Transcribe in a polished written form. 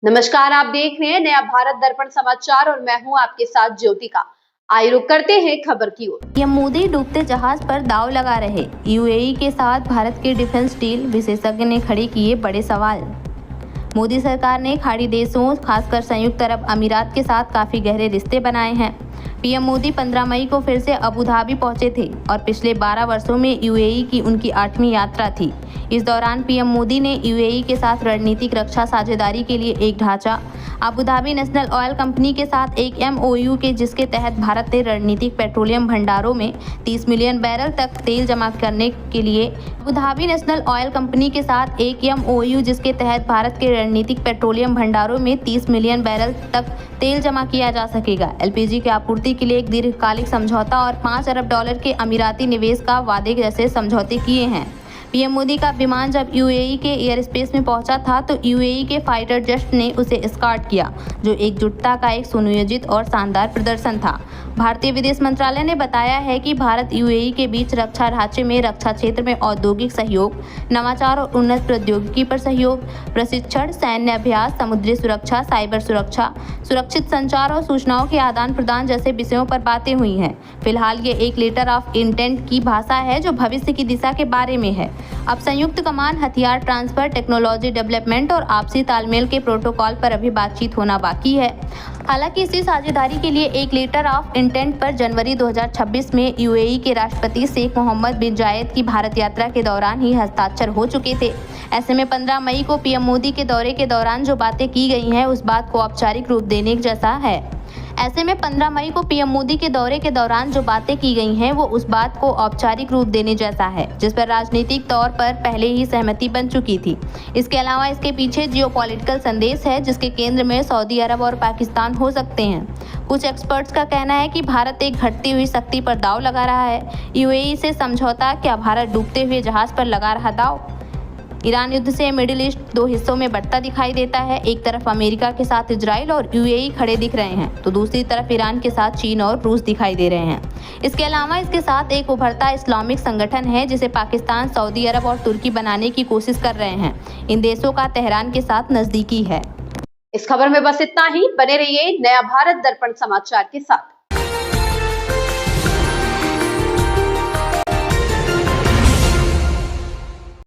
नमस्कार, आप देख रहे हैं नया भारत दर्पण समाचार और मैं हूं आपके साथ ज्योतिका। आइए रुक करते हैं खबर की ओर। पीएम मोदी डूबते जहाज पर दांव लगा रहे, यूएई के साथ भारत के डिफेंस डील, विशेषज्ञ ने खड़े किए बड़े सवाल। मोदी सरकार ने खाड़ी देशों खासकर संयुक्त अरब अमीरात के साथ काफी गहरे रिश्ते बनाए हैं। पीएम मोदी 15 मई को फिर से अबू धाबी पहुंचे थे और पिछले 12 वर्षों में यूएई की उनकी 8वीं यात्रा थी। इस दौरान पीएम मोदी ने यूएई के साथ रणनीतिक रक्षा साझेदारी के लिए एक ढांचा, Abu Dhabi national oil company के साथ एक एमओयू के जिसके तहत भारत ने रणनीतिक पेट्रोलियम भंडारों में 30 मिलियन बैरल तक तेल जमा करने के लिए Abu Dhabi national oil company के साथ एक एमओयू जिसके तहत भारत के रणनीतिक पेट्रोलियम भंडारों में 30 मिलियन बैरल तक तेल जमा किया जा सकेगा। एलपीजी की आपूर्ति के लिए एक दीर्घकालिक समझौता और 5 अरब डॉलर के अमीराती निवेश का वादे जैसे समझौते किए हैं। पीएम मोदी का विमान जब यूएई के एयर स्पेस में पहुंचा था तो यूएई के फाइटर जेट ने उसे एस्कॉर्ट किया, जो एकजुटता का एक सुनियोजित और शानदार प्रदर्शन था। भारतीय विदेश मंत्रालय ने बताया है कि भारत यूएई के बीच रक्षा ढांचे में रक्षा क्षेत्र में औद्योगिक सहयोग, नवाचार और उन्नत प्रौद्योगिकी पर सहयोग, प्रशिक्षण, सैन्य अभ्यास, समुद्री सुरक्षा, साइबर सुरक्षा, सुरक्षित संचार और सूचनाओं के आदान प्रदान जैसे विषयों पर बातें हुई हैं। फिलहाल ये एक लेटर ऑफ इंटेंट की भाषा है जो भविष्य की दिशा के बारे में है। अब संयुक्त कमान, हथियार ट्रांसफर, टेक्नोलॉजी डेवलपमेंट और आपसी तालमेल के प्रोटोकॉल पर अभी बातचीत होना बाकी है। हालांकि इसी साझेदारी के लिए एक लेटर ऑफ इंटेंट पर जनवरी 2026 में यूएई के राष्ट्रपति शेख मोहम्मद बिन जायद की भारत यात्रा के दौरान ही हस्ताक्षर हो चुके थे। ऐसे में 15 मई को पीएम मोदी के दौरे के दौरान जो बातें की गई हैं उस बात को औपचारिक रूप देने जैसा है। ऐसे में 15 मई को पीएम मोदी के दौरे के दौरान जो बातें की गई हैं वो उस बात को औपचारिक रूप देने जैसा है जिस पर राजनीतिक तौर पर पहले ही सहमति बन चुकी थी। इसके अलावा इसके पीछे जियोपॉलिटिकल संदेश है जिसके केंद्र में सऊदी अरब और पाकिस्तान हो सकते हैं। कुछ एक्सपर्ट्स का कहना है कि भारत एक घटती हुई शक्ति पर दांव लगा रहा है। यूएई से समझौता, क्या भारत डूबते हुए जहाज पर लगा रहा दांव? ईरान युद्ध से मिडिल ईस्ट 2 हिस्सों में बढ़ता दिखाई देता है। एक तरफ अमेरिका के साथ इजराइल और यूएई खड़े दिख रहे हैं तो दूसरी तरफ ईरान के साथ चीन और रूस दिखाई दे रहे हैं। इसके अलावा इसके साथ एक उभरता इस्लामिक संगठन है जिसे पाकिस्तान, सऊदी अरब और तुर्की बनाने की कोशिश कर रहे हैं। इन देशों का तेहरान के साथ नजदीकी है। इस खबर में बस इतना ही। बने रहिए नया भारत दर्पण समाचार के साथ।